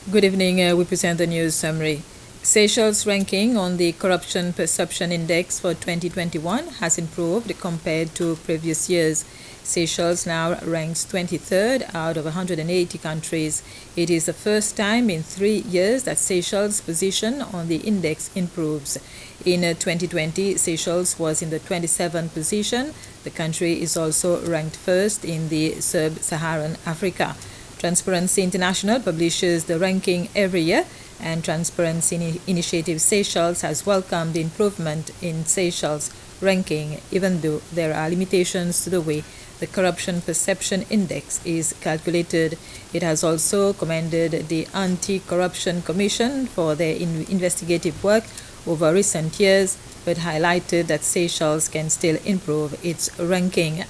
Good evening. We present the news summary. Seychelles' ranking on the Corruption Perception Index for 2021 has improved compared to previous years. Seychelles now ranks 23rd out of 180 countries. It is the first time in 3 years that Seychelles' position on the index improves. In 2020, Seychelles was in the 27th position. The country is also ranked first in the sub-Saharan Africa. Transparency International publishes the ranking every year, and Transparency Initiative Seychelles has welcomed the improvement in Seychelles' ranking, even though there are limitations to the way the Corruption Perception Index is calculated. It has also commended the Anti-Corruption Commission for their investigative work over recent years, but highlighted that Seychelles can still improve its ranking.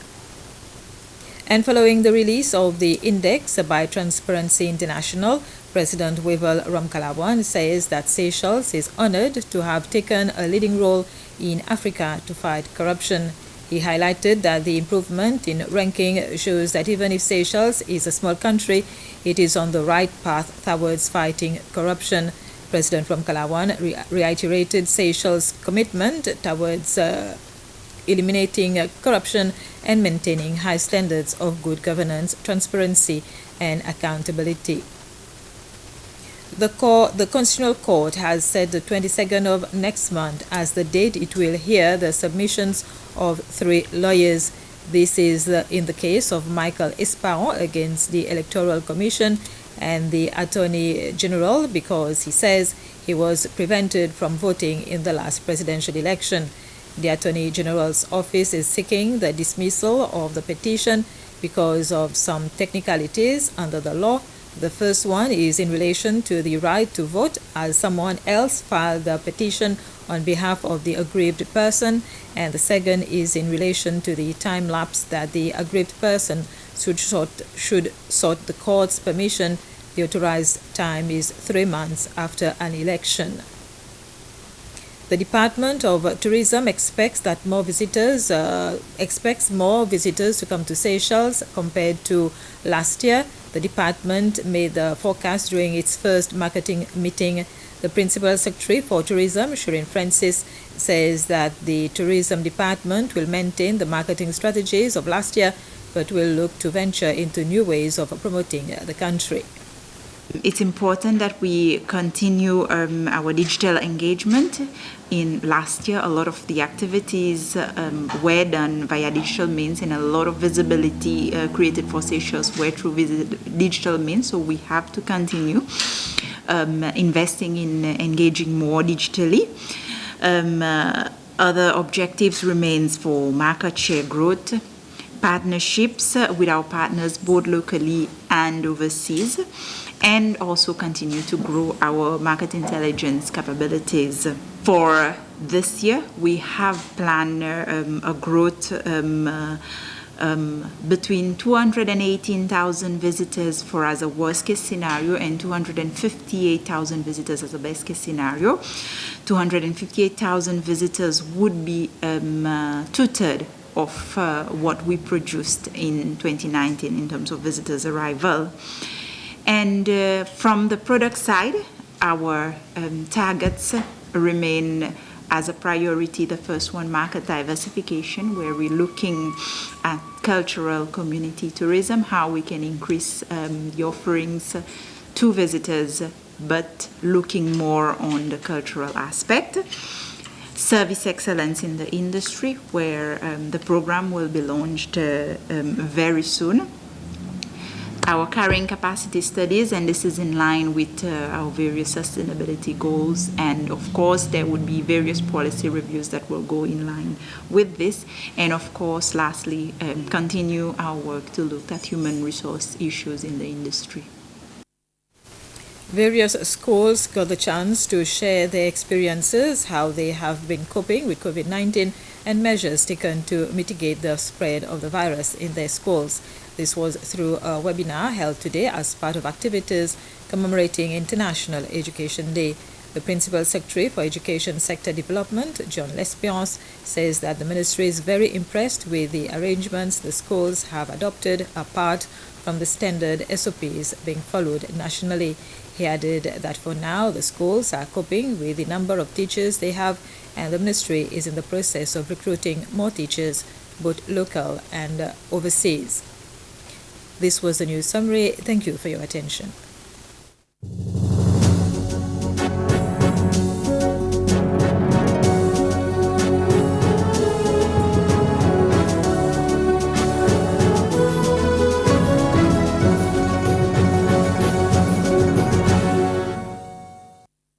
And following the release of the index by Transparency International, President Wavel Ramkalawan says that Seychelles is honored to have taken a leading role in Africa to fight corruption. He highlighted that the improvement in ranking shows that even if Seychelles is a small country, it is on the right path towards fighting corruption. President Ramkalawan reiterated Seychelles' commitment towards eliminating corruption and maintaining high standards of good governance, transparency, and accountability. The Constitutional Court has set the 22nd of next month as the date it will hear the submissions of 3 lawyers. This is in the case of Michael Esparon against the Electoral Commission and the Attorney General because he says he was prevented from voting in the last presidential election. The Attorney General's office is seeking the dismissal of the petition because of some technicalities under the law. The first one is in relation to the right to vote, as someone else filed the petition on behalf of the aggrieved person, and the second is in relation to the time lapse that the aggrieved person should sought the court's permission. The authorized time is 3 months after an election. The Department of Tourism expects more visitors to come to Seychelles compared to last year. The department made the forecast during its first marketing meeting. The Principal Secretary for Tourism, Shirin Francis, says that the Tourism Department will maintain the marketing strategies of last year, but will look to venture into new ways of promoting the country. It's important that we continue our digital engagement. In last year, a lot of the activities were done via digital means, and a lot of visibility created for Seychelles were through digital means. So we have to continue investing in engaging more digitally. Other objectives remains for market share growth, partnerships with our partners both locally and overseas, and also continue to grow our market intelligence capabilities. For this year, we have planned a growth between 218,000 visitors as a worst case scenario and 258,000 visitors as a best case scenario. 258,000 visitors would be 2/3 of what we produced in 2019 in terms of visitors arrival. And from the product side, our targets remain as a priority. The first one, market diversification, where we're looking at cultural community tourism, how we can increase the offerings to visitors, but looking more on the cultural aspect. Service excellence in the industry, where the program will be launched very soon. Our carrying capacity studies, and this is in line with our various sustainability goals, and of course there would be various policy reviews that will go in line with this, and of course lastly continue our work to look at human resource issues in the industry. Various schools got the chance to share their experiences, how they have been coping with COVID-19 and measures taken to mitigate the spread of the virus in their schools. This was through a webinar held today as part of activities commemorating International Education Day. The Principal Secretary for Education Sector Development, John L'Espérance, says that the ministry is very impressed with the arrangements the schools have adopted apart from the standard SOPs being followed nationally. He added that for now, the schools are coping with the number of teachers they have, and the ministry is in the process of recruiting more teachers, both local and overseas. This was the news summary. Thank you for your attention.